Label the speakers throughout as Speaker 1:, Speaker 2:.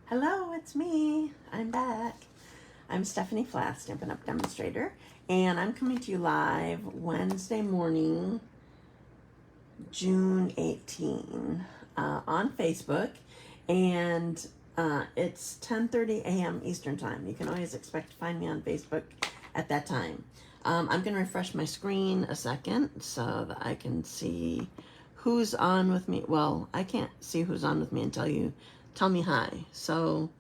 Speaker 1: Hello, it's me. I'm back. I'm Stephanie Flath, Stampin' Up! Demonstrator, and I'm coming to you live Wednesday morning, June 18, on Facebook, and it's 10:30 a.m. Eastern Time. You can always expect to find me on Facebook at that time. I'm going to refresh my screen a second so that I can see who's on with me. Well, I can't see who's on with me until you tell me hi. So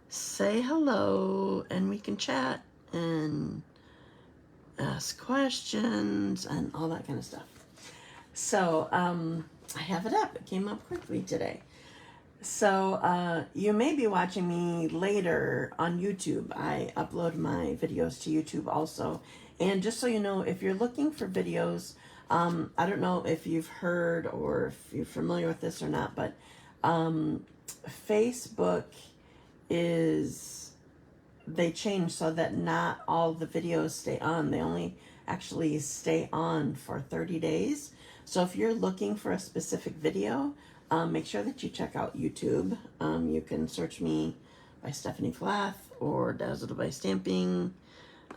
Speaker 1: say hello and we can chat and ask questions and all that kind of stuff. So I have it up. It came up quickly today. So you may be watching me later on YouTube. I upload my videos to YouTube also. And just so you know, if you're looking for videos, I don't know if you've heard or if you're familiar with this or not, but Facebook they change so that not all the videos stay on. They only actually stay on for 30 days. So if you're looking for a specific video, make sure that you check out YouTube. You can search me by Stephanie Flath or Dazzled by Stamping.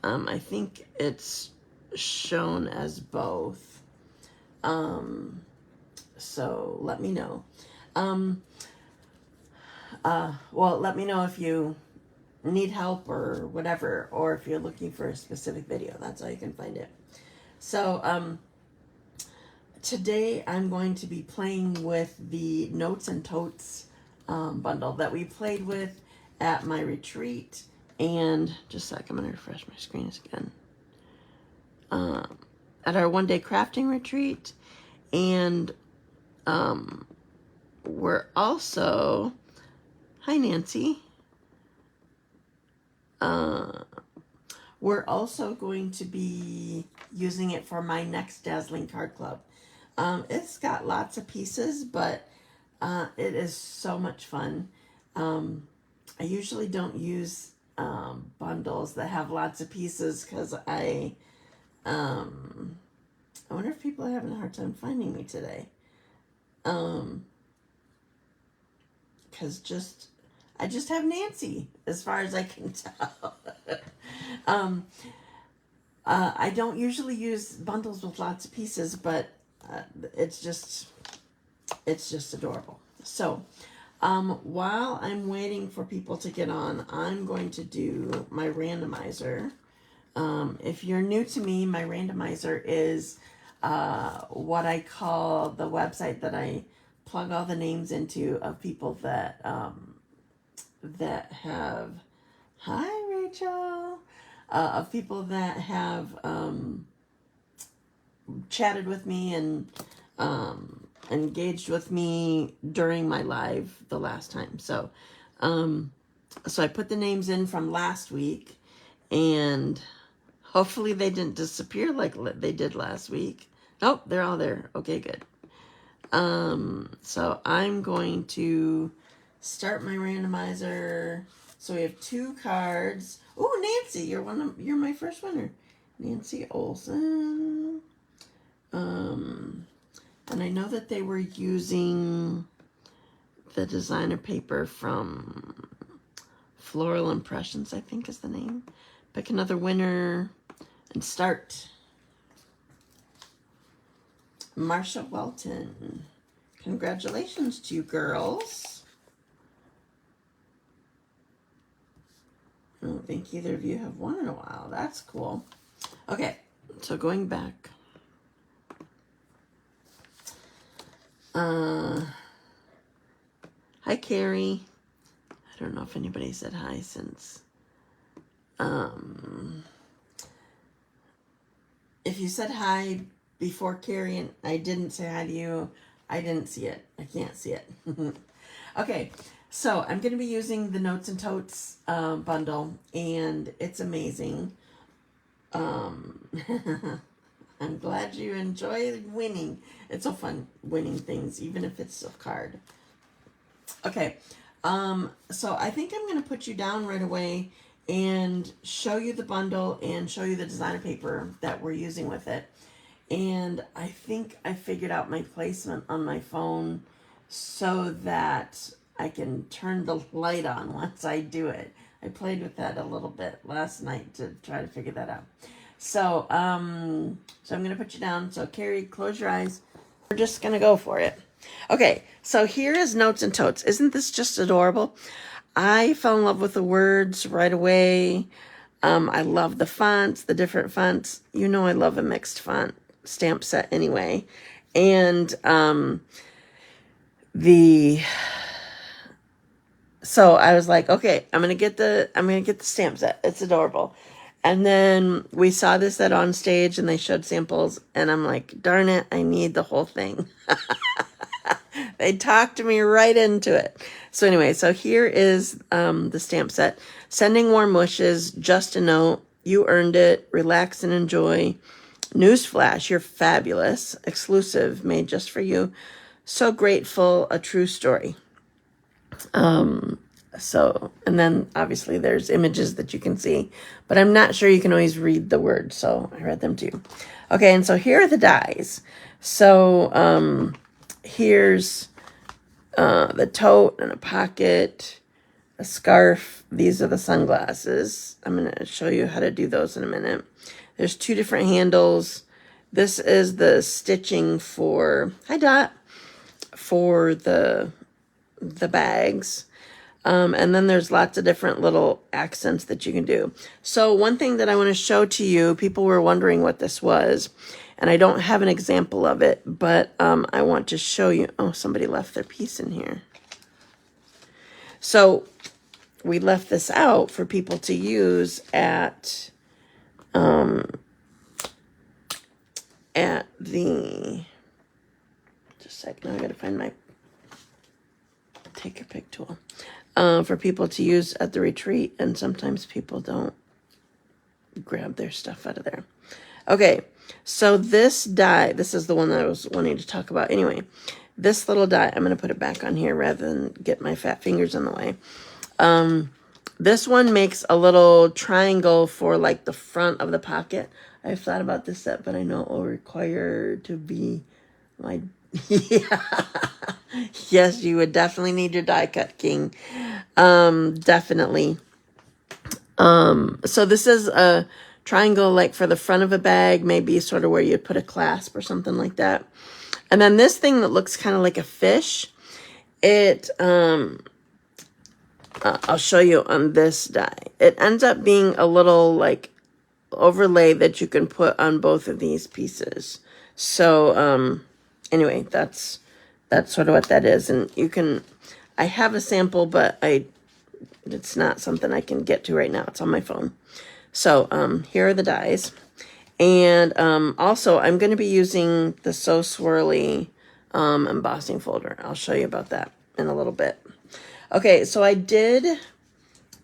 Speaker 1: I think it's shown as both. So let me know. Well, let me know if you need help or whatever, or if you're looking for a specific video. That's how you can find it. So today I'm going to be playing with the Notes and Totes bundle that we played with at my retreat. And just a sec, I'm going to refresh my screens again. At our one-day crafting retreat. And we're also... Hi, Nancy. We're also going to be using it for my next Dazzling Card Club. It's got lots of pieces, but it is so much fun. I usually don't use bundles that have lots of pieces because I wonder if people are having a hard time finding me today. Because I just have Nancy, as far as I can tell. I don't usually use bundles with lots of pieces, but it's just adorable. So, while I'm waiting for people to get on, I'm going to do my randomizer. If you're new to me, my randomizer is what I call the website that I plug all the names into of people that have, hi Rachel, of people that have chatted with me and engaged with me during my live the last time. So so I put the names in from last week, and hopefully they didn't disappear like they did last week. Nope, they're all there. Okay, good. So I'm going to start my randomizer. So we have 2 cards. Oh, Nancy, you're my first winner. Nancy Olson. And I know that they were using the designer paper from Floral Impressions, I think is the name. Pick another winner and start. Marcia Welton. Congratulations to you girls. I don't think either of you have won in a while. That's cool. Okay, so going back. Hi, Carrie. I don't know if anybody said hi since. If you said hi before Carrie and I didn't say hi to you, I didn't see it. I can't see it. Okay, so I'm going to be using the Notes and Totes bundle, and it's amazing. I'm glad you enjoy winning. It's so fun winning things, even if it's a card. Okay, so I think I'm going to put you down right away and show you the bundle and show you the designer paper that we're using with it. And I think I figured out my placement on my phone so that I can turn the light on once I do it. I played with that a little bit last night to try to figure that out. So, so I'm gonna put you down. So Carrie, close your eyes. We're just gonna go for it. Okay, so here is Notes and Totes. Isn't this just adorable? I fell in love with the words right away. I love the fonts, the different fonts. You know I love a mixed font stamp set anyway. And so I was like, okay, I'm gonna get the stamp set. It's adorable. And then we saw this at On Stage and they showed samples and I'm like, darn it, I need the whole thing. They talked me right into it. So anyway, so here is the stamp set. Sending warm wishes, just a note, you earned it, relax and enjoy. Newsflash, you're fabulous, exclusive, made just for you. So grateful, a true story. So, and then obviously there's images that you can see, but I'm not sure you can always read the words, so I read them to you. Okay, and so here are the dies. So, here's the tote and a pocket, a scarf. These are the sunglasses. I'm going to show you how to do those in a minute. There's 2 different handles. This is the stitching for, hi Dot, for the bags. And then there's lots of different little accents that you can do. So one thing that I want to show to you, people were wondering what this was, and I don't have an example of it, but I want to show you. Oh, somebody left their piece in here. So we left this out for people to use at the, just a second, I gotta find my take your pick tool. For people to use at the retreat, and sometimes people don't grab their stuff out of there. Okay, so this die, this is the one that I was wanting to talk about. Anyway, this little die, I'm going to put it back on here rather than get my fat fingers in the way. This one makes a little triangle for like the front of the pocket. I've thought about this set, but I know it will require to be my... Yeah. Yes, you would definitely need your die cut, King. Definitely. So this is a triangle like for the front of a bag, maybe sort of where you put a clasp or something like that. And then this thing that looks kind of like a fish, it, I'll show you on this die. It ends up being a little like overlay that you can put on both of these pieces. So, anyway, that's sort of what that is. And you can, I have a sample, but it's not something I can get to right now. It's on my phone. So, here are the dies. And, also I'm going to be using the So Swirly, embossing folder. I'll show you about that in a little bit. Okay, so I did,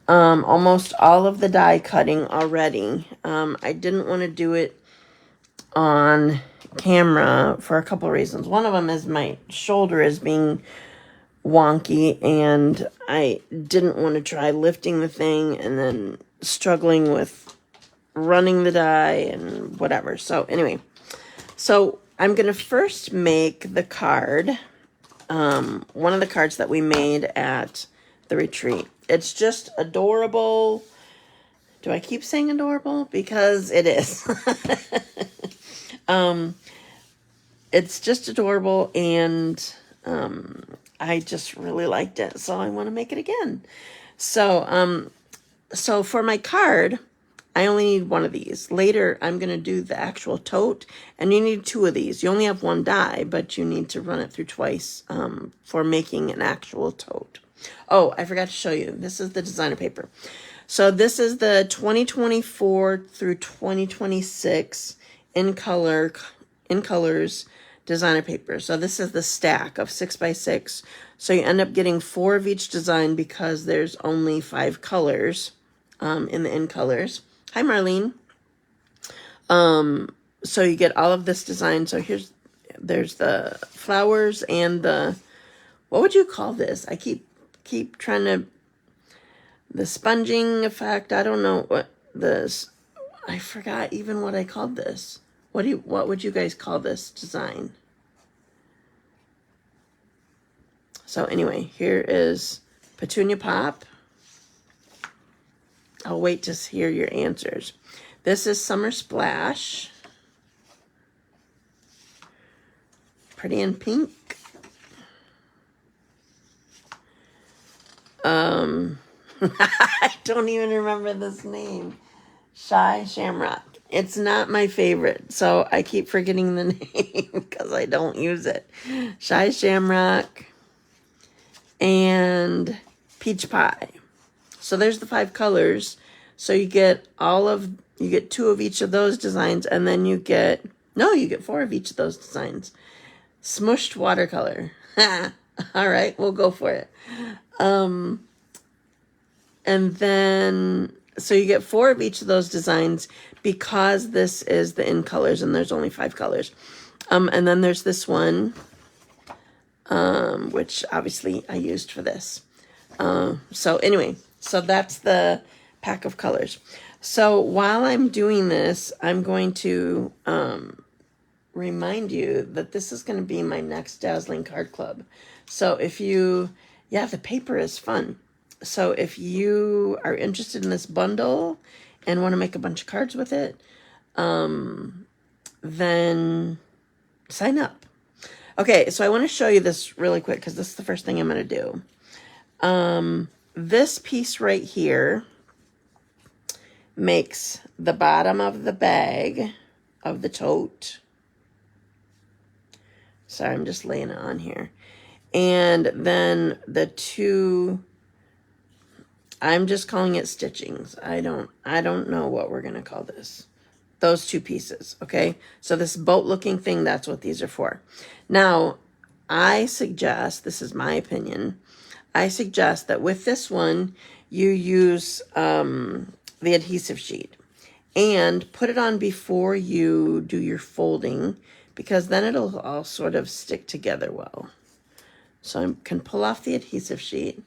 Speaker 1: almost all of the die cutting already. I didn't want to do it on camera for a couple of reasons. One of them is my shoulder is being wonky and I didn't want to try lifting the thing and then struggling with running the die and whatever. So anyway, so I'm going to first make the card, one of the cards that we made at the retreat. It's just adorable. Do I keep saying adorable? Because it is. It's just adorable, and I just really liked it, so I want to make it again. So, so for my card, I only need one of these. Later, I'm going to do the actual tote, and you need 2 of these. You only have 1 die, but you need to run it through twice for making an actual tote. Oh, I forgot to show you. This is the designer paper. So this is the 2024 through 2026 in colors designer paper. So this is the stack of 6x6. So you end up getting 4 of each design because there's only 5 colors in the in colors. Hi, Marlene. So you get all of this design. So there's the flowers and the, what would you call this? I keep trying to, the sponging effect. I don't know what this, I forgot even what I called this. What would you guys call this design? So anyway, here is Petunia Pop. I'll wait to hear your answers. This is Summer Splash. Pretty in Pink. I don't even remember this name. Shy Shamrock. It's not my favorite, so I keep forgetting the name because I don't use it. Shy Shamrock and Peach Pie. So there's the 5 colors. So you get you get 2 of each of those designs, and then you get 4 of each of those designs. Smushed watercolor. All right, we'll go for it. And then, so you get 4 of each of those designs because this is the in colors and there's only 5 colors. And then there's this one, which obviously I used for this. So anyway, so that's the pack of colors. So while I'm doing this, I'm going to remind you that this is going to be my next Dazzling Card Club. So if the paper is fun. So if you are interested in this bundle and want to make a bunch of cards with it, then sign up. Okay, so I want to show you this really quick because this is the first thing I'm going to do. This piece right here makes the bottom of the bag of the tote. Sorry, I'm just laying it on here. And then the 2... I'm just calling it stitchings. I don't know what we're going to call this. Those 2 pieces, okay? So this boat-looking thing, that's what these are for. Now, I suggest, this is my opinion, I suggest that with this one, you use the adhesive sheet. And put it on before you do your folding, because then it'll all sort of stick together well. So I can pull off the adhesive sheet.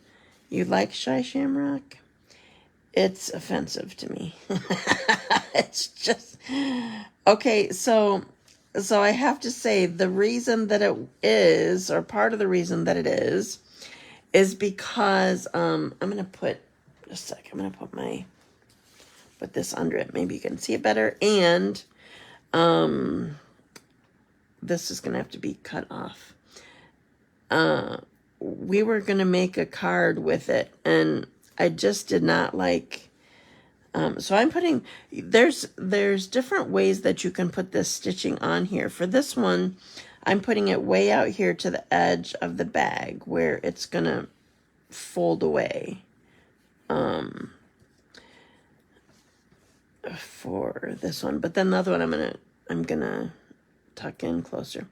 Speaker 1: You like Shy Shamrock? It's offensive to me. It's just... Okay, so I have to say the reason that it is, or part of the reason that it is because I'm going to put... Just a sec. I'm going to put this under it. Maybe you can see it better. And this is going to have to be cut off. We were going to make a card with it, and I just did not like, so I'm putting, there's different ways that you can put this stitching on here. For this one, I'm putting it way out here to the edge of the bag where it's going to fold away, for this one. But then the other one I'm going to tuck in closer.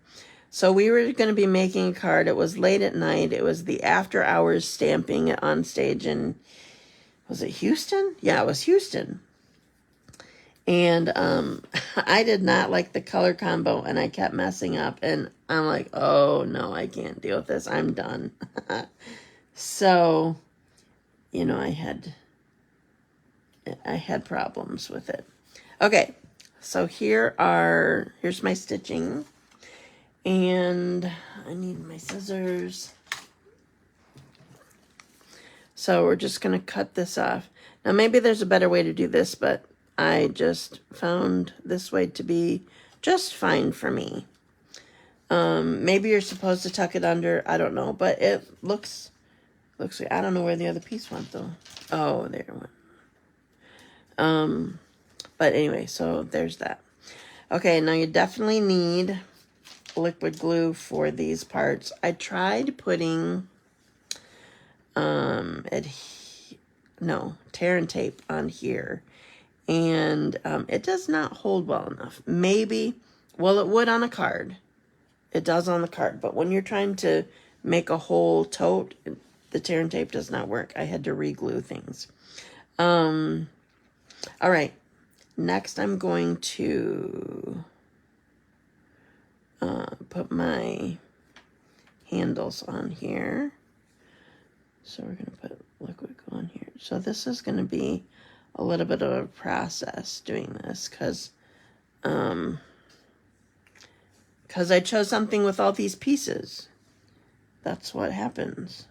Speaker 1: So we were going to be making a card. It was late at night. It was the after hours stamping on stage in, was it Houston? Yeah, it was Houston. And I did not like the color combo, and I kept messing up. And I'm like, oh, no, I can't deal with this. I'm done. So, I had problems with it. Okay, so here's my stitching. And I need my scissors. So we're just going to cut this off. Now maybe there's a better way to do this, but I just found this way to be just fine for me. Maybe you're supposed to tuck it under. I don't know, but it looks like, I don't know where the other piece went though. Oh, there it went. But anyway, so there's that. Okay, now you definitely need liquid glue for these parts. I tried putting tear and tape on here, and it does not hold well enough. Maybe, well, it would on a card. It does on the card, but when you're trying to make a whole tote, the tear and tape does not work. I had to re-glue things. All right, next I'm going to put my handles on here. So we're going to put liquid glue on here. So this is going to be a little bit of a process doing this because I chose something with all these pieces. that's what happens.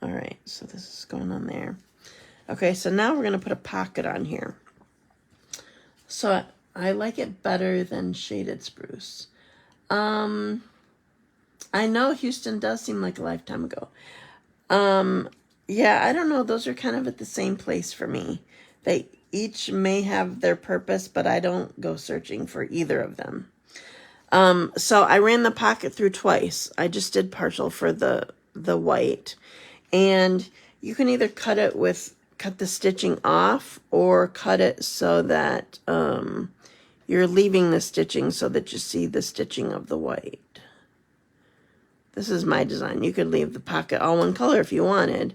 Speaker 1: All right, so this is going on there. Okay, so now we're gonna put a pocket on here. So I like it better than shaded spruce. I know Houston does seem like a lifetime ago. Yeah, I don't know. Those are kind of at the same place for me. They each may have their purpose, but I don't go searching for either of them. So I ran the pocket through twice. I just did partial for the white. And you can either cut the stitching off or cut it so that you're leaving the stitching so that you see the stitching of the white. This is my design. You could leave the pocket all one color if you wanted.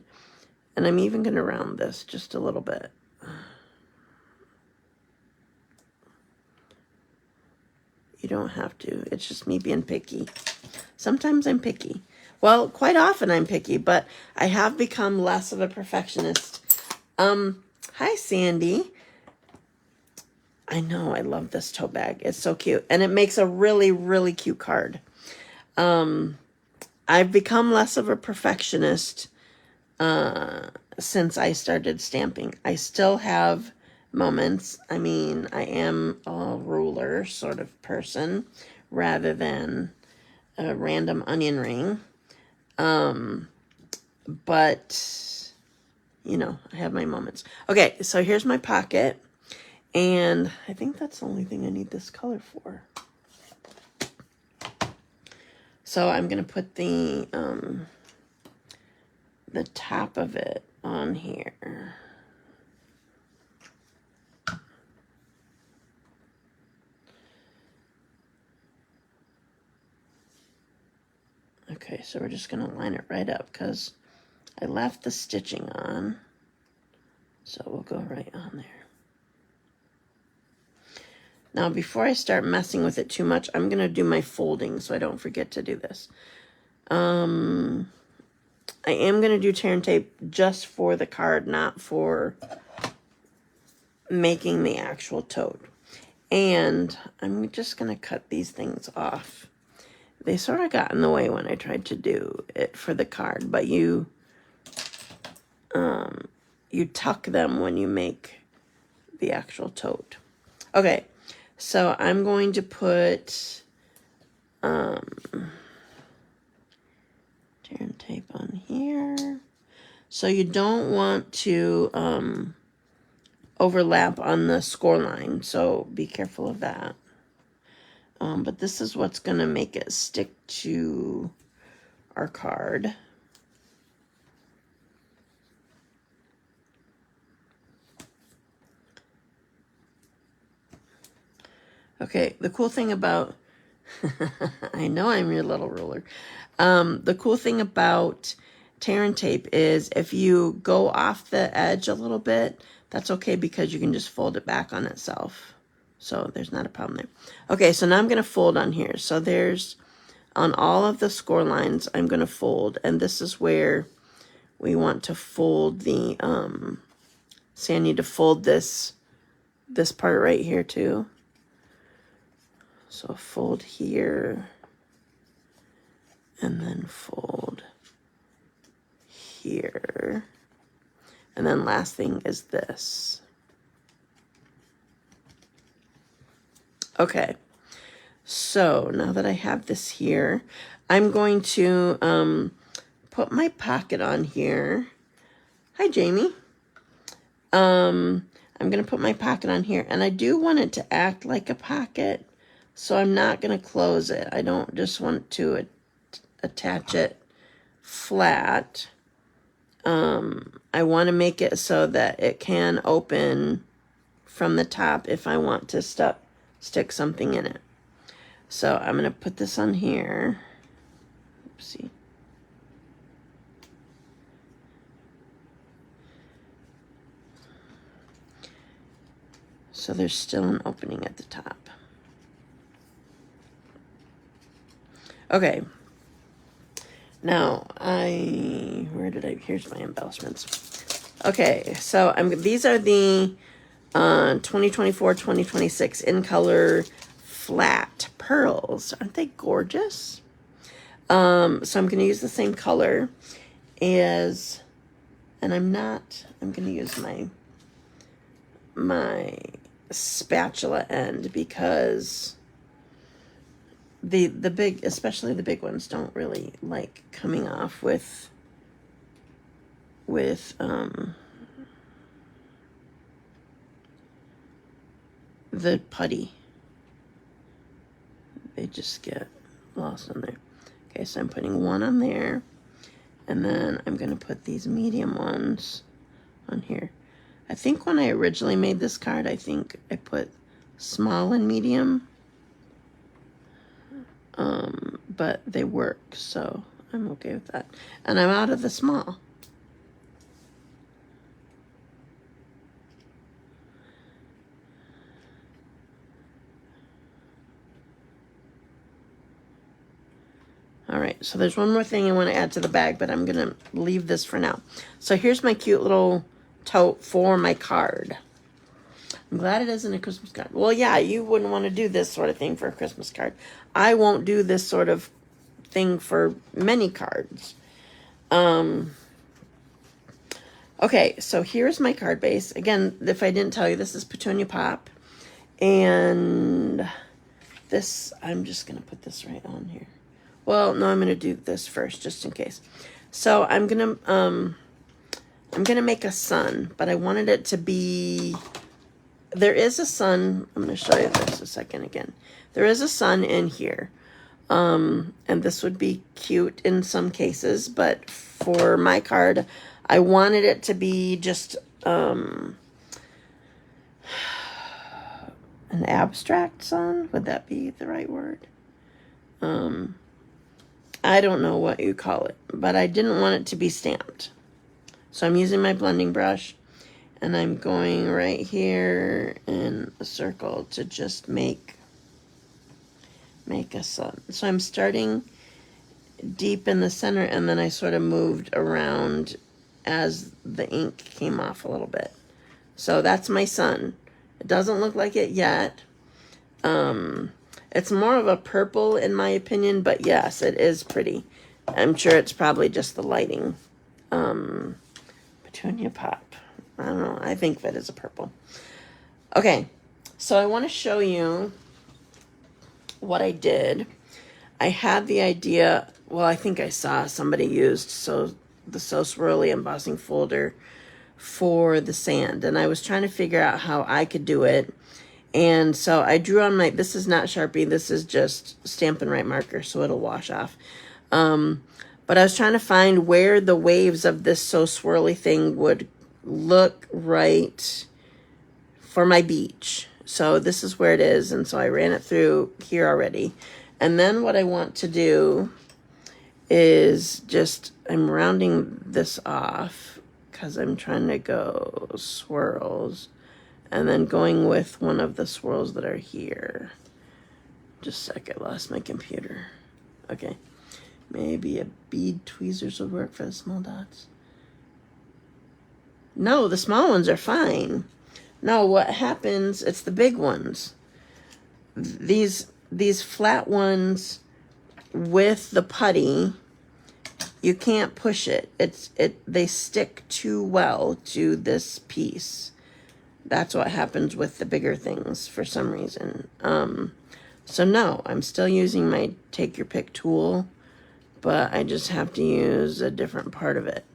Speaker 1: And I'm even going to round this just a little bit. You don't have to. It's just me being picky. Sometimes I'm picky. Well, quite often I'm picky, but I have become less of a perfectionist. Hi, Sandy. I know, I love this tote bag. It's so cute. And it makes a really, really cute card. I've become less of a perfectionist since I started stamping. I still have moments. I mean, I am a ruler sort of person rather than a random onion ring. But, you know, I have my moments. Okay, so here's my pocket. And I think that's the only thing I need this color for. So I'm going to put the top of it on here. Okay, so we're just going to line it right up because I left the stitching on. So we'll go right on there. Now, before I start messing with it too much, I'm going to do my folding so I don't forget to do this. I am going to do tear and tape just for the card, not for making the actual tote. And I'm just going to cut these things off. They sort of got in the way when I tried to do it for the card, but you tuck them when you make the actual tote. Okay. So I'm going to put tear and tape on here. So you don't want to overlap on the score line. So be careful of that. But this is what's going to make it stick to our card. Okay, the cool thing about, I know I'm your little ruler. The cool thing about tear and tape is if you go off the edge a little bit, that's okay because you can just fold it back on itself. So there's not a problem there. Okay, so now I'm going to fold on here. So there's, on all of the score lines, I'm going to fold. And this is where we want to fold the, see, I need to fold this part right here too. So fold here, and then fold here. And then last thing is this. Okay, so now that I have this here, I'm going to put my pocket on here. Hi, Jamie. I'm going to put my pocket on here, and I do want it to act like a pocket. So I'm not going to close it. I don't just want to attach it flat. I want to make it so that it can open from the top if I want to stick something in it. So I'm going to put this on here. Oopsie. So there's still an opening at the top. Okay, now here's my embellishments. Okay, so these are the 2024-2026 in color flat pearls. Aren't they gorgeous? So I'm going to use the same color as, and I'm going to use my spatula end because the big, especially the big ones, don't really like coming off with the putty. They just get lost on there. Okay, so I'm putting one on there, and then I'm going to put these medium ones on here. I think when I originally made this card, I think I put small and medium, but they work, so I'm okay with that. And I'm out of the small. All right, so there's one more thing I want to add to the bag, but I'm going to leave this for now. So here's my cute little tote for my card. I'm glad it isn't a Christmas card. Well, yeah, you wouldn't want to do this sort of thing for a Christmas card. I won't do this sort of thing for many cards. Okay, so here's my card base. Again, if I didn't tell you, this is Petunia Pop. And this, I'm just going to put this right on here. Well, no, I'm going to do this first, just in case. So I'm going to make a sun, but I wanted it to be, there is a sun. I'm going to show you this a second again. There is a sun in here. And this would be cute in some cases, but for my card, I wanted it to be just an abstract sun. Would that be the right word? I don't know what you call it, but I didn't want it to be stamped. So I'm using my blending brush, and I'm going right here in a circle to just make a sun. So I'm starting deep in the center, and then I sort of moved around as the ink came off a little bit. So that's my sun. It doesn't look like it yet. It's more of a purple in my opinion, but yes, it is pretty. I'm sure it's probably just the lighting. Petunia Pop. I don't know. I think that is a purple. Okay, so I want to show you what I did. I had the idea, well, I think I saw somebody used the So Swirly embossing folder for the sand, and I was trying to figure out how I could do it. And so I drew on this is not Sharpie, this is just Stampin' Right marker, so it'll wash off. But I was trying to find where the waves of this So Swirly thing would look right for my beach. So this is where it is, and so I ran it through here already. And then what I want to do is just, I'm rounding this off because I'm trying to go swirls. And then going with one of the swirls that are here. Just a second, lost my computer. Okay. Maybe a bead tweezers would work for the small dots. No, the small ones are fine. No, what happens, it's the big ones. These flat ones with the putty, you can't push it. They stick too well to this piece. That's what happens with the bigger things for some reason. So no, I'm still using my take your pick tool, but I just have to use a different part of it.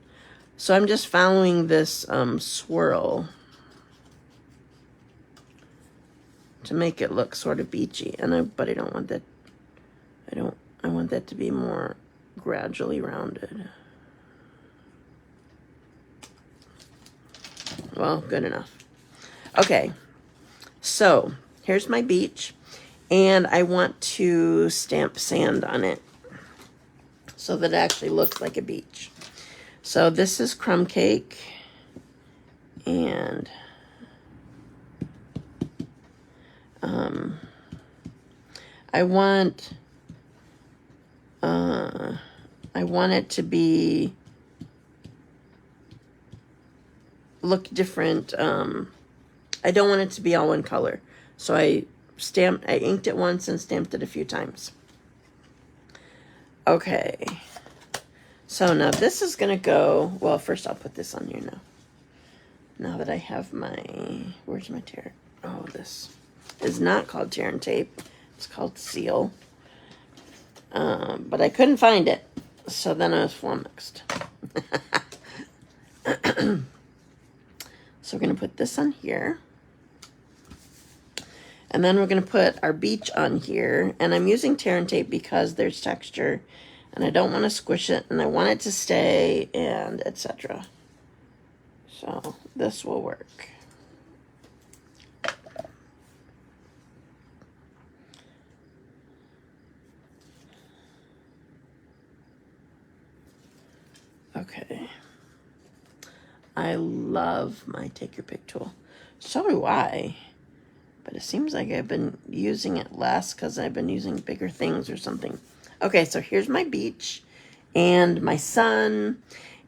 Speaker 1: So I'm just following this swirl to make it look sort of beachy, but I don't want that. I want that to be more gradually rounded. Well, good enough. Okay, so here's my beach, and I want to stamp sand on it so that it actually looks like a beach. So this is Crumb Cake, and I want it to be look different. I don't want it to be all one color, so I inked it once and stamped it a few times. Okay. So now this is going to go, well, first I'll put this on here now. Now that I have my, where's my tear? Oh, this is not called tear and tape. It's called seal. But I couldn't find it. So then I was flummoxed. So we're going to put this on here. And then we're going to put our beach on here. And I'm using tear and tape because there's texture. And I don't want to squish it. And I want it to stay and etc. So this will work. Okay. I love my Take Your Pick tool. So do I. But it seems like I've been using it less because I've been using bigger things or something. Okay, so here's my beach and my sun.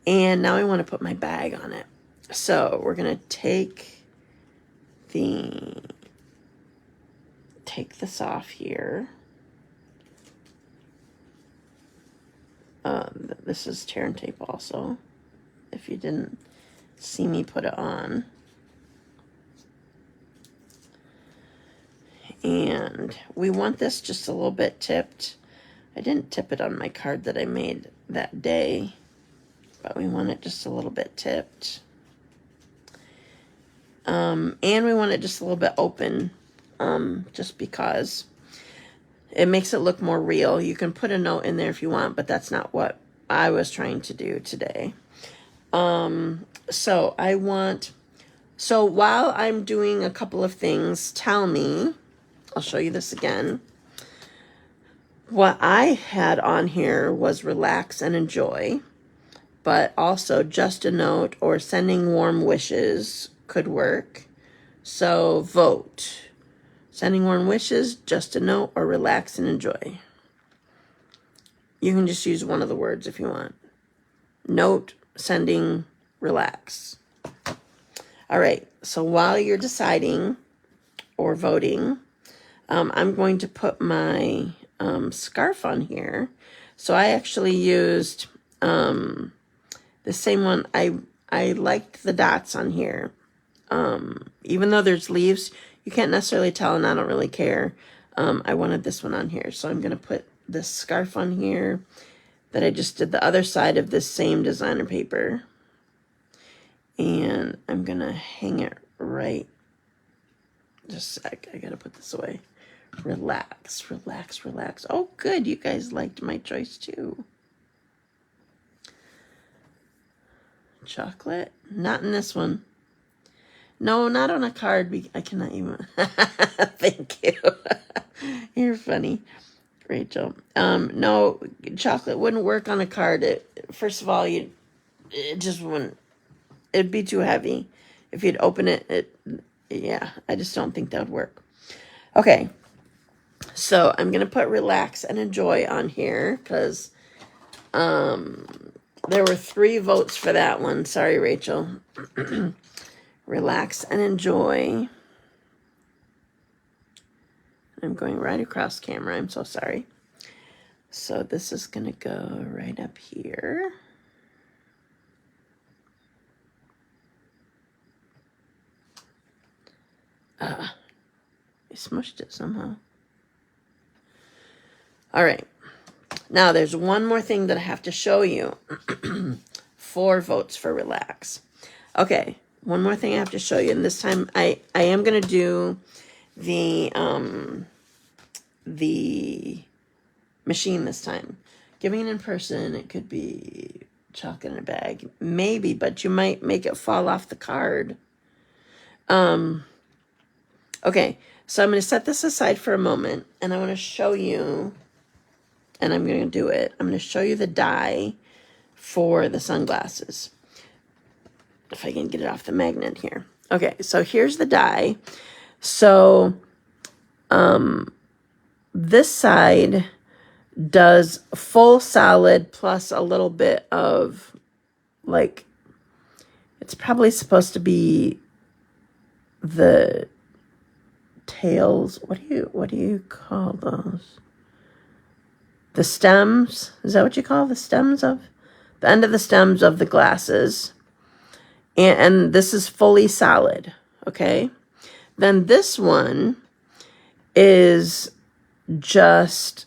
Speaker 1: And now I want to put my bag on it. So we're going to take this off here. This is tear and tape also, if you didn't see me put it on. And we want this just a little bit tipped. I didn't tip it on my card that I made that day, but we want it just a little bit tipped. And we want it just a little bit open, just because it makes it look more real. You can put a note in there if you want, but that's not what I was trying to do today. So while I'm doing a couple of things, tell me, I'll show you this again. What I had on here was relax and enjoy, but also just a note or sending warm wishes could work. So vote. Sending warm wishes, just a note, or relax and enjoy. You can just use one of the words if you want. Note, sending, relax. All right, so while you're deciding or voting, I'm going to put my scarf on here. So I actually used the same one. I liked the dots on here. Even though there's leaves, you can't necessarily tell, and I don't really care. I wanted this one on here, so I'm going to put this scarf on here that I just did the other side of this same designer paper. And I'm going to hang it right. Just a sec, I got to put this away. Relax, relax, relax. Oh, good, you guys liked my choice too. Chocolate? Not in this one. No, not on a card. I cannot even. Thank you. You're funny, Rachel. No, chocolate wouldn't work on a card. First of all, it just wouldn't. It'd be too heavy. If you'd open it, yeah, I just don't think that would work. Okay, so I'm going to put relax and enjoy on here because there were 3 votes for that one. Sorry, Rachel. Relax and enjoy. I'm going right across camera. I'm so sorry. So this is going to go right up here. I smushed it somehow. All right. Now there's one more thing that I have to show you. 4 votes for relax. Okay. One more thing I have to show you, and this time I am going to do the machine this time. Giving it in person, it could be chocolate in a bag. Maybe, but you might make it fall off the card. Okay, so I'm going to set this aside for a moment, and I want to show you, and I'm going to do it. I'm going to show you the die for the sunglasses. If I can get it off the magnet here. Okay, so here's the die. So this side does full solid plus a little bit of, like, it's probably supposed to be the tails. What do you call those? The stems? Is that what you call the stems of? The end of the stems of the glasses. And this is fully solid, okay? Then this one is just,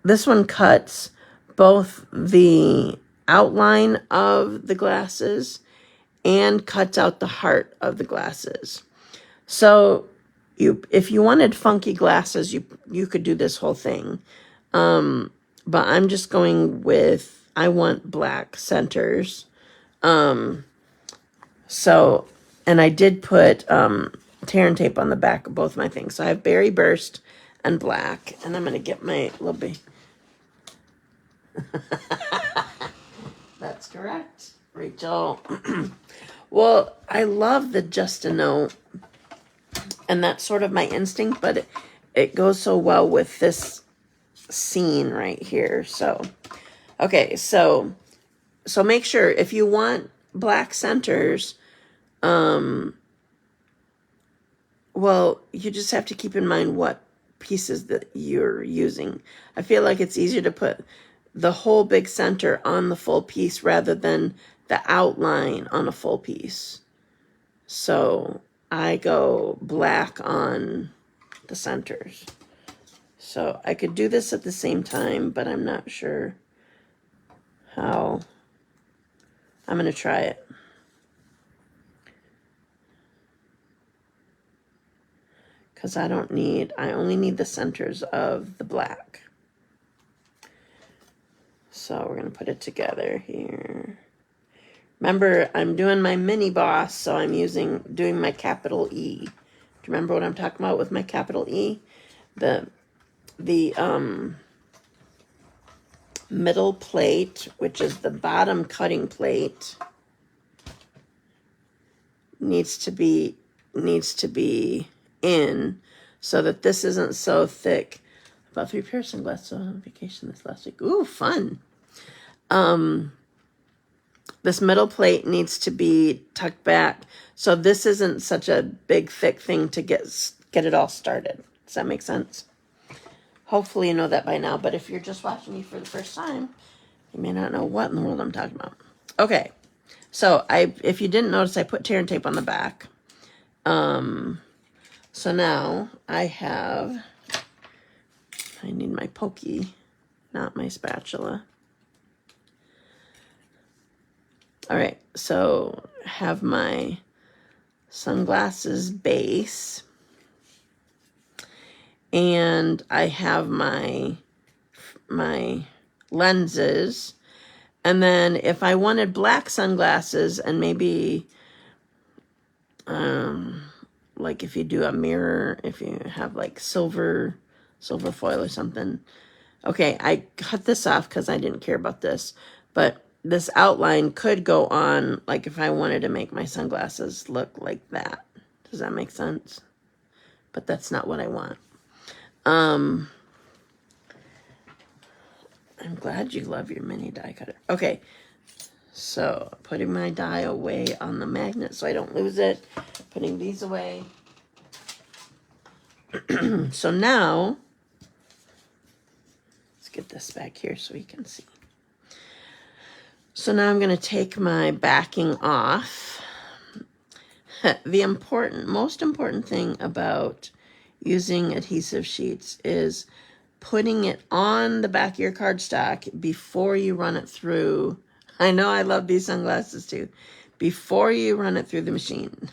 Speaker 1: this one cuts both the outline of the glasses and cuts out the heart of the glasses. So if you wanted funky glasses, you could do this whole thing. But I'm just going with, I want black centers. So, and I did put tear and tape on the back of both my things. So I have Berry Burst and black, and I'm going to get my little bit. That's correct, Rachel. Well, I love the Just a Note, and that's sort of my instinct, but it goes so well with this scene right here. So, okay, so make sure if you want black centers, well, you just have to keep in mind what pieces that you're using. I feel like it's easier to put the whole big center on the full piece rather than the outline on a full piece. So I go black on the centers. So I could do this at the same time, but I'm not sure how. I'm going to try it. Because I only need the centers of the black. So we're going to put it together here. Remember, I'm doing my mini boss, so I'm doing my capital E. Do you remember what I'm talking about with my capital E? The middle plate, which is the bottom cutting plate, needs to be in so that this isn't so thick. About 3 pairs of sunglasses on vacation this last week. Ooh, fun. This middle plate needs to be tucked back, so this isn't such a big, thick thing to get it all started. Does that make sense? Hopefully you know that by now, but if you're just watching me for the first time, you may not know what in the world I'm talking about. Okay, so if you didn't notice, I put tear and tape on the back. So now I need my pokey, not my spatula. All right, so I have my sunglasses base, and I have my lenses, and then if I wanted black sunglasses and maybe like if you do a mirror, if you have like silver foil or something. Okay, I cut this off because I didn't care about this, but this outline could go on, like if I wanted to make my sunglasses look like that. Does that make sense? But that's not what I want. I'm glad you love your mini die cutter. Okay, so putting my die away on the magnet so I don't lose it. Putting these away. So now, let's get this back here so we can see. So now I'm going to take my backing off. The most important thing about using adhesive sheets is putting it on the back of your cardstock before you run it through. I know I love these sunglasses too. Before you run it through the machine.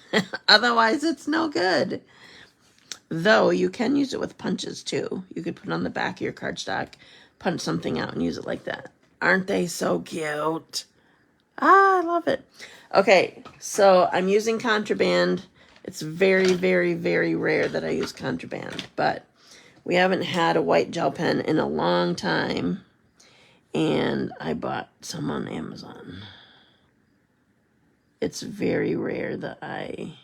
Speaker 1: Otherwise, it's no good. Though you can use it with punches too. You could put it on the back of your cardstock, punch something out and use it like that. Aren't they so cute? Ah, I love it. Okay, so I'm using contraband. It's very, very, very rare that I use contraband, but we haven't had a white gel pen in a long time, and I bought some on Amazon. It's very rare that I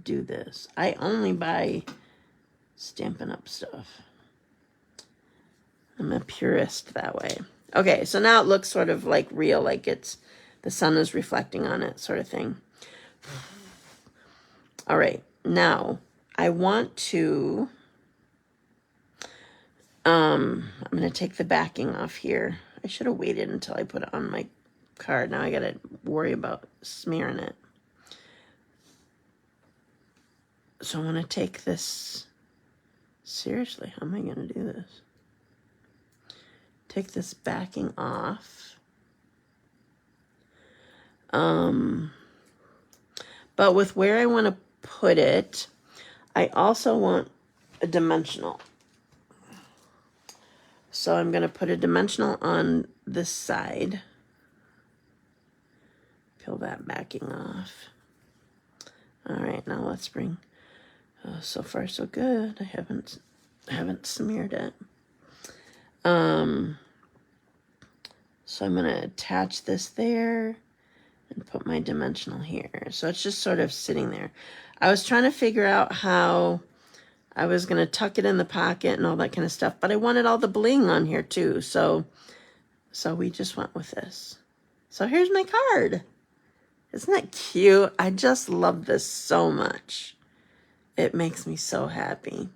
Speaker 1: do this. I only buy Stampin' Up stuff. I'm a purist that way. Okay, so now it looks sort of like real, like the sun is reflecting on it sort of thing. All right, now I want to, I'm going to take the backing off here. I should have waited until I put it on my card. Now I got to worry about smearing it. So I want to take this, seriously, how am I going to do this? Take this backing off. But with where I want to put it, I also want a dimensional. So I'm going to put a dimensional on this side. Peel that backing off. All right, now let's bring, so far so good. I haven't smeared it. So I'm going to attach this there and put my dimensional here. So it's just sort of sitting there. I was trying to figure out how I was going to tuck it in the pocket and all that kind of stuff, but I wanted all the bling on here too. So we just went with this. So here's my card. Isn't that cute? I just love this so much. It makes me so happy.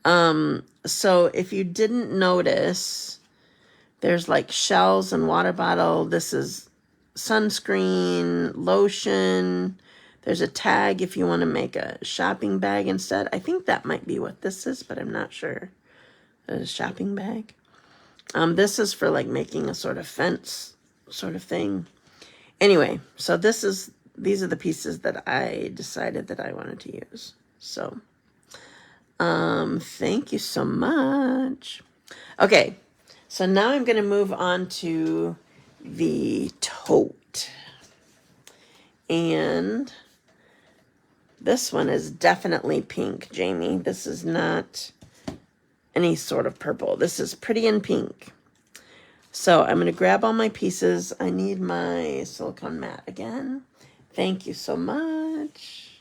Speaker 1: So if you didn't notice, there's like shells and water bottle. This is sunscreen, lotion. There's a tag if you want to make a shopping bag instead. I think that might be what this is, but I'm not sure. A shopping bag. This is for like making a sort of fence sort of thing. Anyway, so these are the pieces that I decided that I wanted to use. So, thank you so much. Okay, so now I'm going to move on to the tote. And this one is definitely pink, Jamie. This is not any sort of purple. This is pretty in pink. So I'm going to grab all my pieces. I need my silicone mat again. Thank you so much.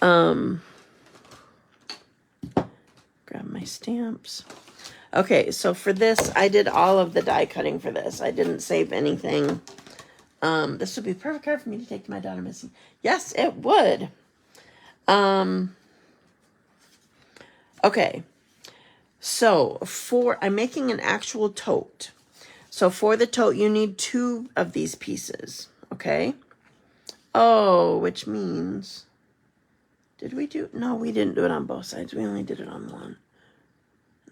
Speaker 1: Grab my stamps. Okay, so for this, I did all of the die cutting for this. I didn't save anything. This would be a perfect card for me to take to my daughter, Missy. Yes, it would. Okay. So I'm making an actual tote. So for the tote, you need 2 of these pieces. Okay. Oh, which means, no, we didn't do it on both sides. We only did it on one.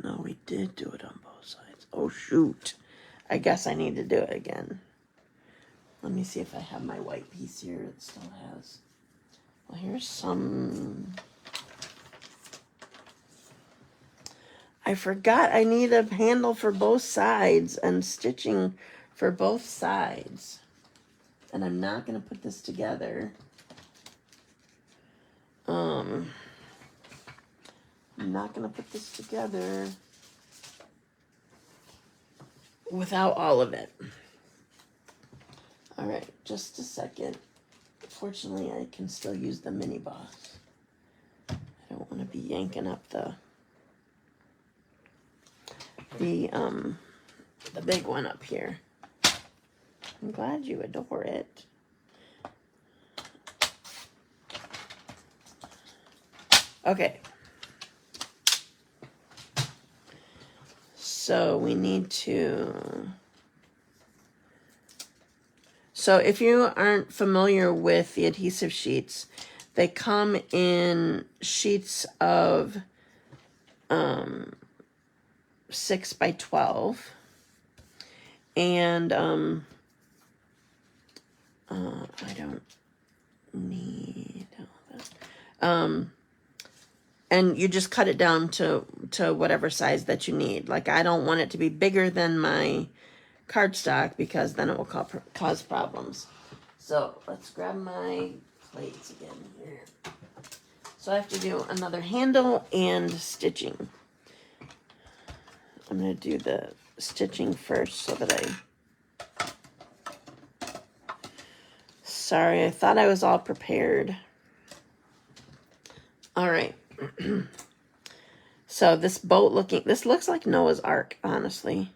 Speaker 1: No, we did do it on both sides. Oh, shoot. I guess I need to do it again. Let me see if I have my white piece here. It still has. Well, here's some. I forgot I need a handle for both sides and stitching for both sides. And I'm not going to put this together. I'm not going to put this together without all of it. All right, just a second. Fortunately, I can still use the mini boss. I don't want to be yanking up the big one up here. I'm glad you adore it. Okay. So we need to... So if you aren't familiar with the adhesive sheets, they come in sheets of 6 by 12. And I don't need all that. And you just cut it down to whatever size that you need. Like, I don't want it to be bigger than my cardstock because then it will cause problems. So let's grab my plates again here. So I have to do another handle and stitching. I'm going to do the stitching first so that Sorry, I thought I was all prepared. All right. So this looks like Noah's Ark, honestly.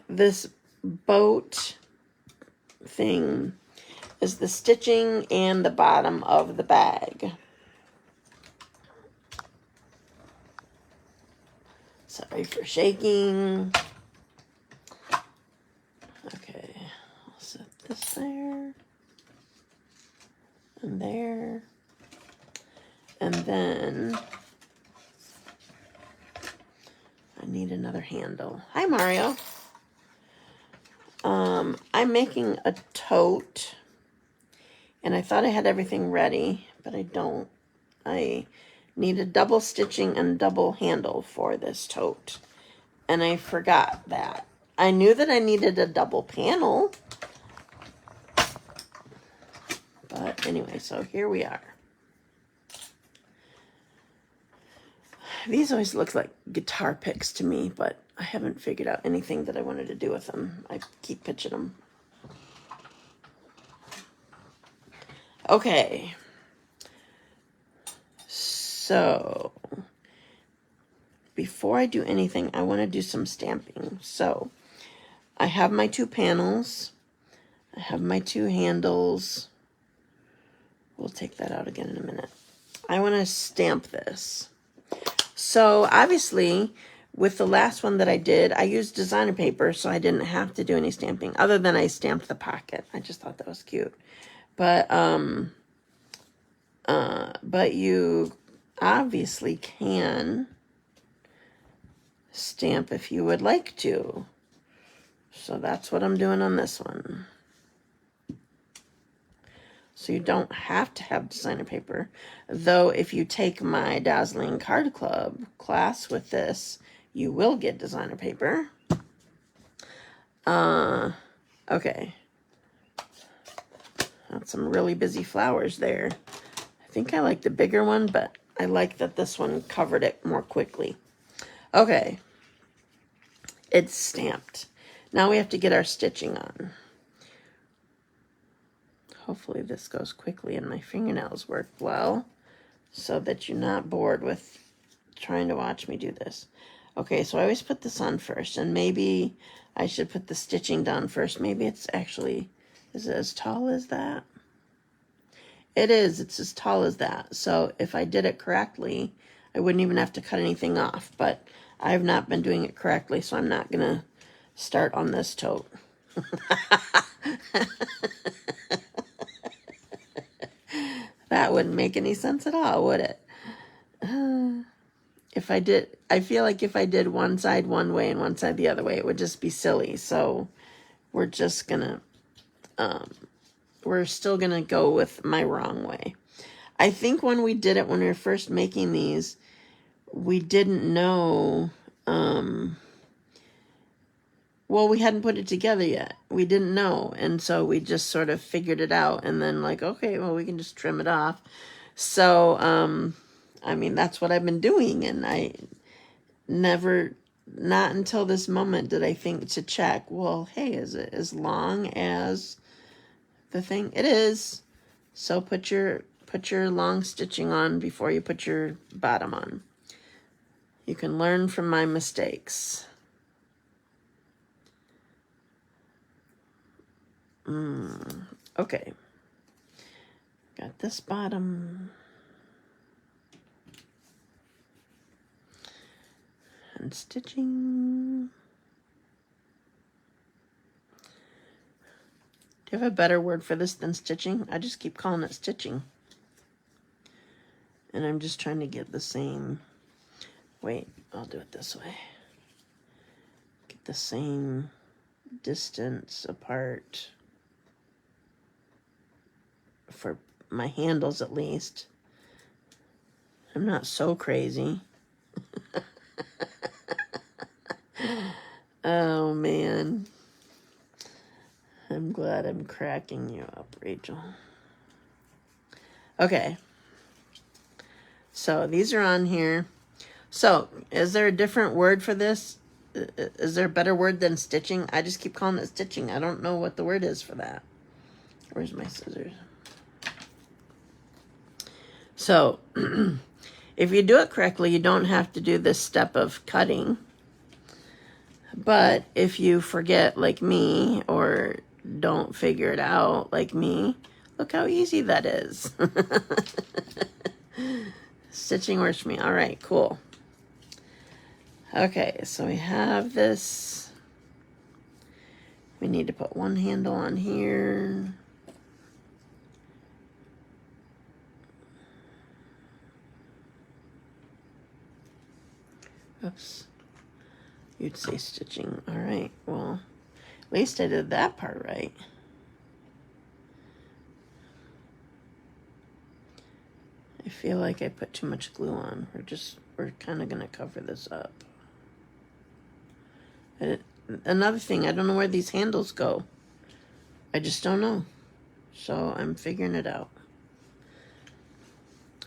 Speaker 1: This boat thing is the stitching and the bottom of the bag. Sorry for shaking. Okay, I'll set this there and there. And then I need another handle. Hi, Mario. I'm making a tote, and I thought I had everything ready, but I don't. I need a double stitching and double handle for this tote, and I forgot that. I knew that I needed a double panel, but anyway, so here we are. These always look like guitar picks to me, but I haven't figured out anything that I wanted to do with them. I keep pitching them. Okay. So, before I do anything, I want to do some stamping. So, I have my 2 panels. I have my 2 handles. We'll take that out again in a minute. I want to stamp this. So, obviously, with the last one that I did, I used designer paper, so I didn't have to do any stamping, other than I stamped the pocket. I just thought that was cute. But you obviously can stamp if you would like to. So that's what I'm doing on this one. So you don't have to have designer paper. Though if you take my Dazzling Card Club class with this, you will get designer paper. Okay. Got some really busy flowers there. I think I like the bigger one, but I like that this one covered it more quickly. Okay. It's stamped. Now we have to get our stitching on. Hopefully this goes quickly and my fingernails work well so that you're not bored with trying to watch me do this. Okay, so I always put this on first, and maybe I should put the stitching down first. Maybe it's actually, is it as tall as that? It is, it's as tall as that. So if I did it correctly, I wouldn't even have to cut anything off, but I've not been doing it correctly, so I'm not gonna start on this tote. That wouldn't make any sense at all, would it? If I did, I feel like if I did one side one way and one side the other way, it would just be silly. So we're just gonna, we're still gonna go with my wrong way. I think when we did it, when we were first making these, we didn't know, well, we hadn't put it together yet. We didn't know. And so we just sort of figured it out. And then like, okay, well, we can just trim it off. So, I mean, that's what I've been doing. And I never, not until this moment did I think to check, well, hey, is it as long as the thing? It is. So put your long stitching on before you put your bottom on. You can learn from my mistakes. Okay. Got this bottom. And stitching. Do you have a better word for this than stitching? I just keep calling it stitching. And I'm just trying to get the same. Wait, I'll do it this way. Get the same distance apart. For my handles, at least. I'm not so crazy. Oh, man. I'm glad I'm cracking you up, Rachel. Okay. So, these are on here. So, is there a different word for this? Is there a better word than stitching? I just keep calling it stitching. I don't know what the word is for that. Where's my scissors? So, if you do it correctly, you don't have to do this step of cutting. But if you forget, like me, or don't figure it out like me, look how easy that is. Stitching works for me. All right, cool. Okay, so we have this. We need to put one handle on here. Oops. You'd say stitching. All right, well, at least I did that part right. I feel like I put too much glue on. We're kind of gonna cover this up. Another thing, I don't know where these handles go. I just don't know. So I'm figuring it out.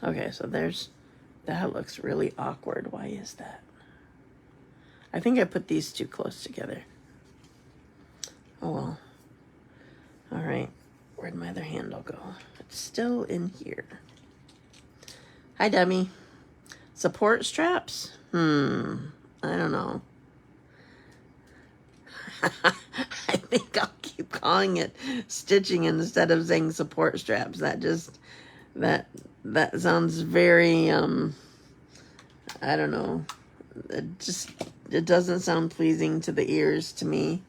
Speaker 1: Okay, so that looks really awkward. Why is that? I think I put these too close together. Oh well. All right, where'd my other handle go? It's still in here. Hi, dummy. Support straps? I don't know. I think I'll keep calling it stitching instead of saying support straps. That sounds very, I don't know. It doesn't sound pleasing to the ears to me.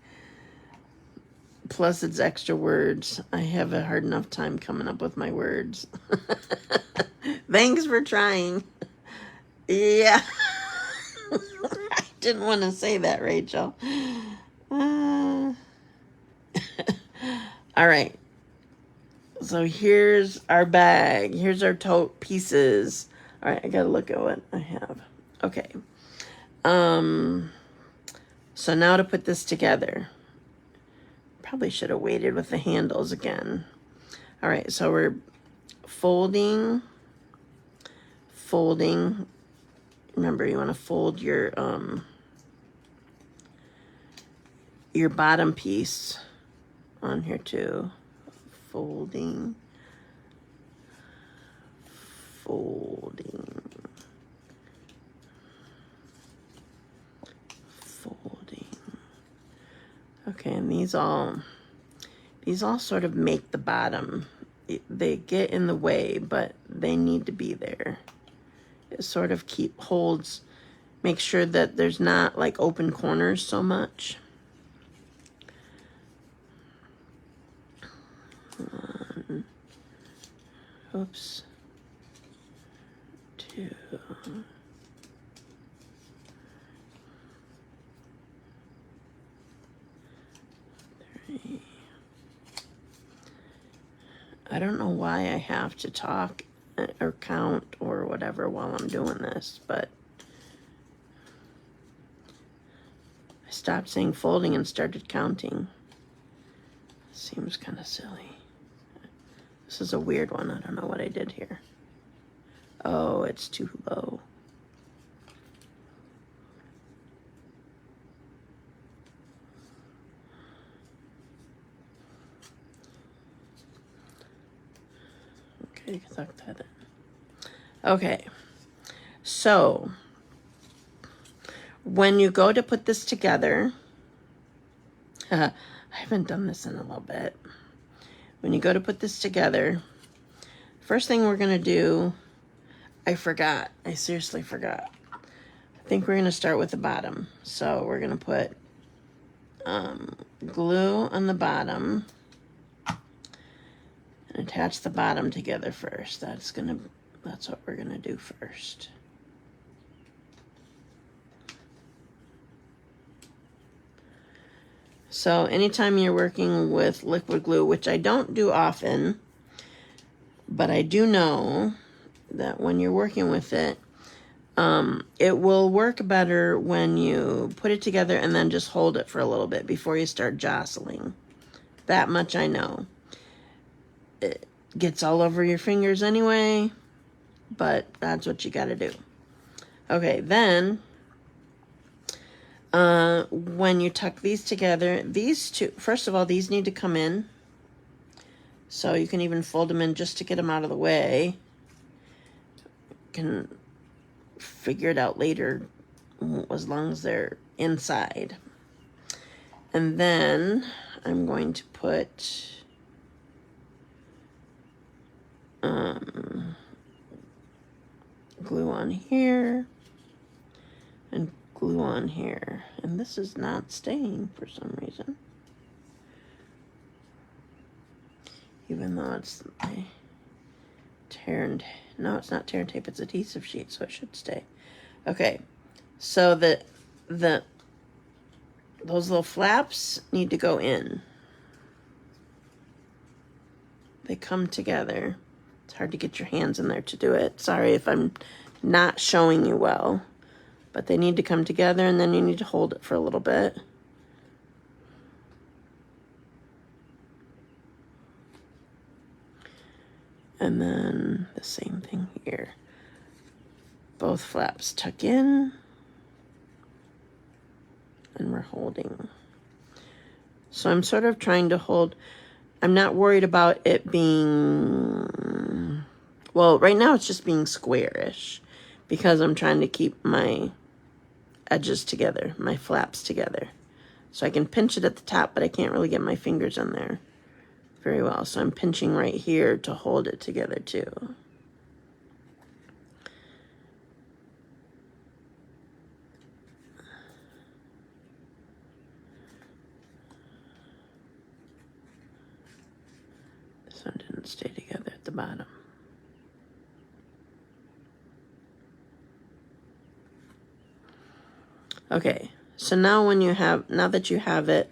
Speaker 1: Plus it's extra words. I have a hard enough time coming up with my words. Thanks for trying. Yeah. I didn't want to say that, Rachel. All right. So here's our bag. Here's our tote pieces. All right, I gotta look at what I have. Okay. So now to put this together. Probably should have waited with the handles again. All right, so we're folding. Remember, you want to fold your bottom piece on here too. Folding. Okay, and these all sort of make the bottom. They get in the way, but they need to be there. It sort of make sure that there's not like open corners so much. Oops. 2. 3. I don't know why I have to talk or count or whatever while I'm doing this, but I stopped saying folding and started counting. Seems kind of silly. This is a weird one. I don't know what I did here. Oh, it's too low. Okay, tuck that in. Okay, so when you go to put this together, I haven't done this in a little bit. When you go to put this together, first thing we're gonna do, I seriously forgot. I think we're gonna start with the bottom. So we're gonna put glue on the bottom and attach the bottom together first. That's what we're gonna do first. So anytime you're working with liquid glue, which I don't do often, but I do know that when you're working with it, it will work better when you put it together and then just hold it for a little bit before you start jostling. That much I know. It gets all over your fingers anyway, but that's what you gotta do. Okay, then when you tuck these together, these two, first of all, these need to come in. So you can even fold them in just to get them out of the way. You can figure it out later as long as they're inside. And then I'm going to put glue on here and glue on here. And this is not staying for some reason. Even though it's my tear and, no, it's not tear and tape, it's adhesive sheet, so it should stay. Okay, so those little flaps need to go in. They come together. It's hard to get your hands in there to do it. Sorry if I'm not showing you well, but they need to come together, and then you need to hold it for a little bit. And then the same thing here. Both flaps tuck in, and we're holding. So I'm sort of trying to hold. I'm not worried about it being, well, right now it's just being squarish because I'm trying to keep my edges together, my flaps together. So I can pinch it at the top, but I can't really get my fingers in there very well. So I'm pinching right here to hold it together too. This one didn't stay together at the bottom. Okay, so now now that you have it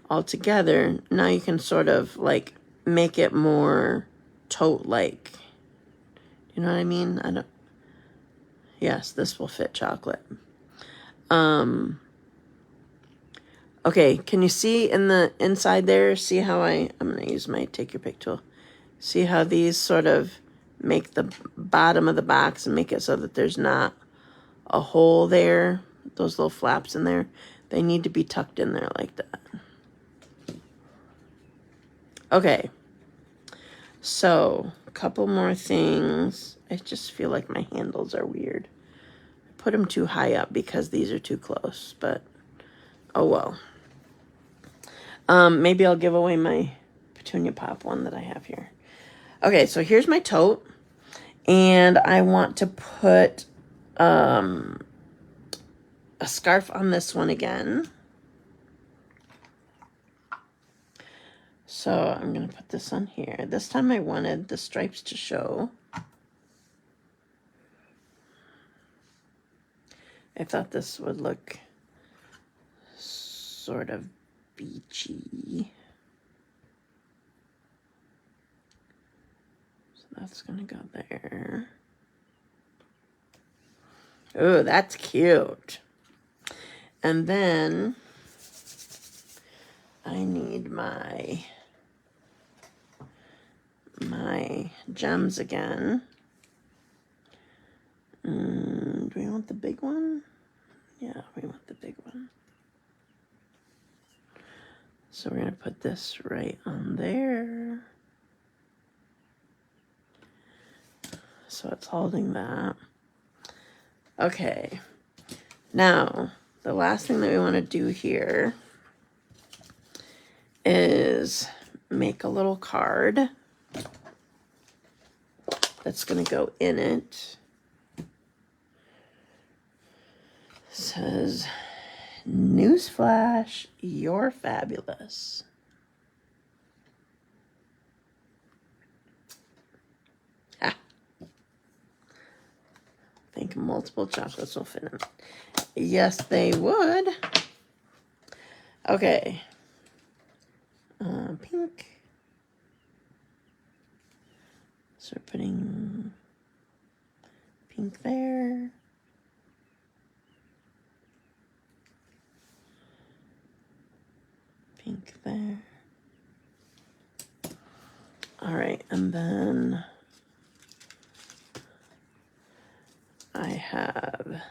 Speaker 1: all together, now you can sort of like make it more tote-like. You know what I mean? Yes, this will fit chocolate. Okay, can you see in the inside there, see how I'm going to use my take your pick tool. See how these sort of make the bottom of the box and make it so that there's not a hole there? Those little flaps in there, they need to be tucked in there like that. Okay, so a couple more things. I just feel like my handles are weird. I put them too high up because these are too close, but oh well. Maybe I'll give away my Petunia Pop one that I have here. Okay, so here's my tote, and I want to put a scarf on this one again. So I'm going to put this on here. This time I wanted the stripes to show. I thought this would look sort of beachy. So that's going to go there. Oh, that's cute. And then I need my gems again. Do we want the big one? Yeah, we want the big one. So we're going to put this right on there. So it's holding that. Okay. Now, the last thing that we want to do here is make a little card that's going to go in it. It says, "Newsflash, you're fabulous." Ha. I think multiple chocolates will fit in. Yes, they would. Okay. Pink. So we're putting pink there. Pink there. All right, and then I have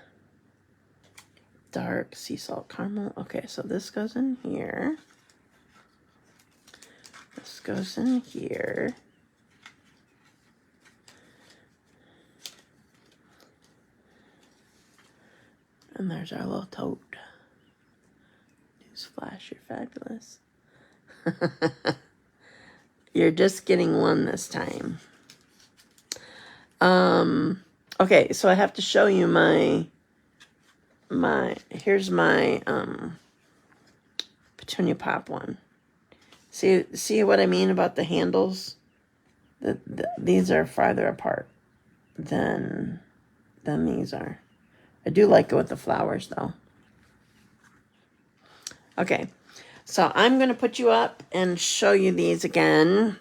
Speaker 1: dark sea salt caramel. Okay, so this goes in here. This goes in here. And there's our little tote. Newsflash, you're fabulous. You're just getting one this time. Okay, so I have to show you here's my Petunia Pop one. See what I mean about the handles? These are farther apart than these are. I do like it with the flowers though. Okay, so I'm going to put you up and show you these again.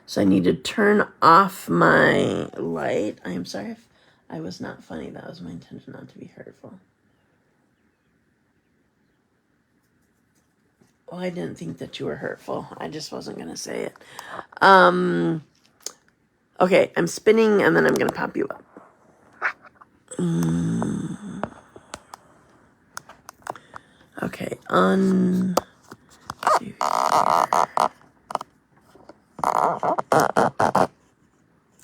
Speaker 1: So I need to turn off my light. I am sorry if I was not funny. That was my intention, not to be hurtful. Oh, I didn't think that you were hurtful. I just wasn't going to say it. Okay, I'm spinning and then I'm going to pop you up. Okay,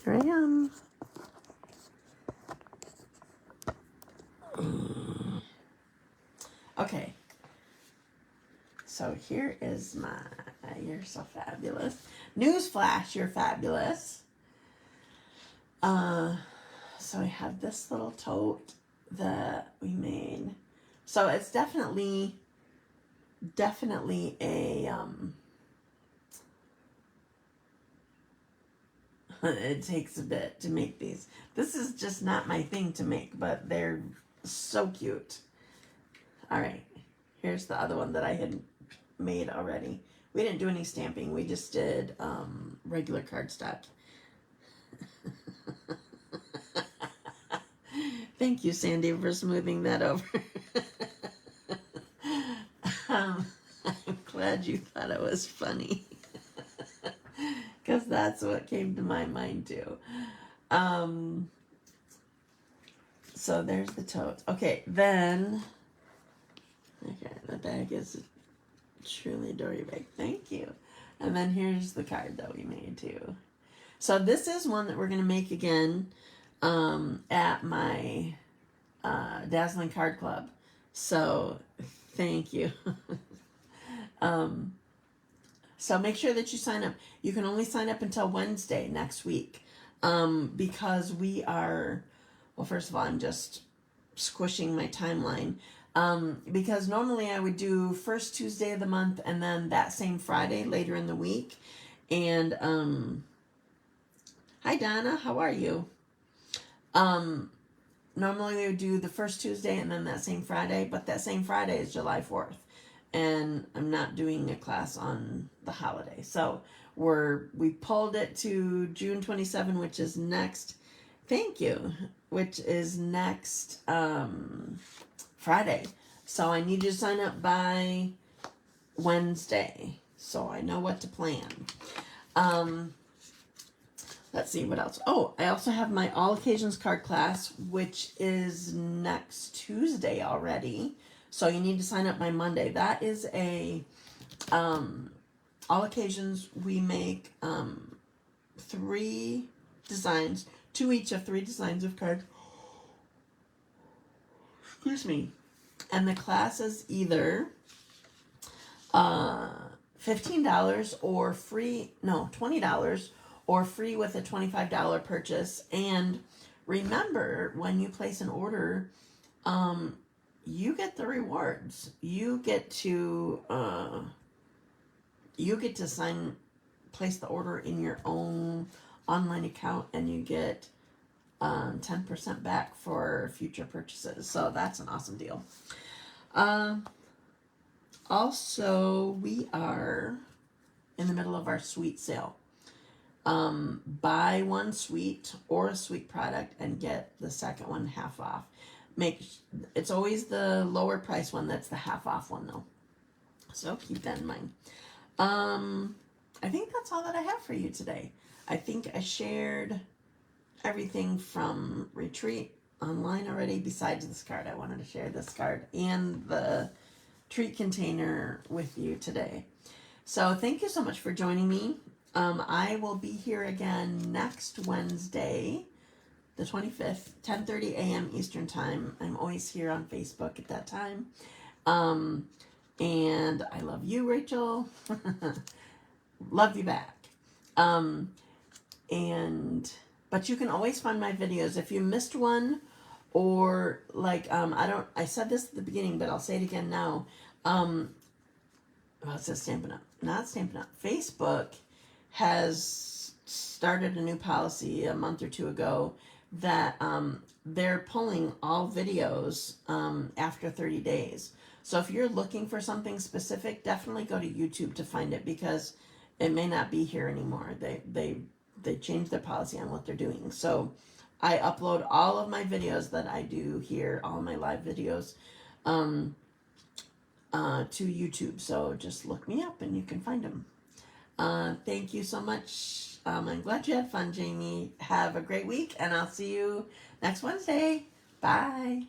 Speaker 1: here I am. Okay. So here is my, you're so fabulous. Newsflash, you're fabulous. So I have this little tote that we made. So it's definitely a, it takes a bit to make these. This is just not my thing to make, but they're so cute. All right, here's the other one that I had made already. We didn't do any stamping. We just did regular cardstock. Thank you, Sandy, for smoothing that over. I'm glad you thought it was funny. Because that's what came to my mind, too. So there's the tote. Okay, then... Okay, the bag is a truly adorable bag. Thank you. And then here's the card that we made, too. So this is one that we're going to make again at my Dazzling Card Club. So thank you. So make sure that you sign up. You can only sign up until Wednesday next week because we are, well, first of all, I'm just squishing my timeline because normally I would do first Tuesday of the month and then that same Friday later in the week. And hi, Donna. How are you? Normally we would do the first Tuesday and then that same Friday, but that same Friday is July 4th. And I'm not doing a class on the holiday. So we pulled it to June 27, which is next, thank you, which is next Friday. So I need you to sign up by Wednesday so I know what to plan. Let's see what else. Oh, I also have my All Occasions card class, which is next Tuesday already. So you need to sign up by Monday. That is a All Occasions. We make 3 designs, 2 each of 3 designs of cards. Excuse me. And the class is either $15 or free. No, $20 or free with a $25 purchase. And remember, when you place an order, you get the rewards. You get to place the order in your own online account, and you get 10% back for future purchases. So that's an awesome deal. Also, we are in the middle of our sweet sale. Buy one sweet or a sweet product and get the second one half off. It's always the lower price one that's the half off one though. So keep that in mind. I think that's all that I have for you today. I think I shared everything from retreat online already. Besides this card, I wanted to share this card and the treat container with you today. So thank you so much for joining me. I will be here again next Wednesday, the 25th, 10:30 a.m. Eastern Time. I'm always here on Facebook at that time. And I love you, Rachel. Love you back. But you can always find my videos. If you missed one, or like, I said this at the beginning, but I'll say it again now. Well, it says Stampin' Up. Not Stampin' Up. Facebook has started a new policy a month or two ago that they're pulling all videos after 30 days. So if you're looking for something specific, definitely go to YouTube to find it, because it may not be here anymore. They changed their policy on what they're doing. So I upload all of my videos that I do here, all my live videos, to YouTube. So just look me up and you can find them. Thank you so much. I'm glad you had fun, Jamie. Have a great week, and I'll see you next Wednesday. Bye.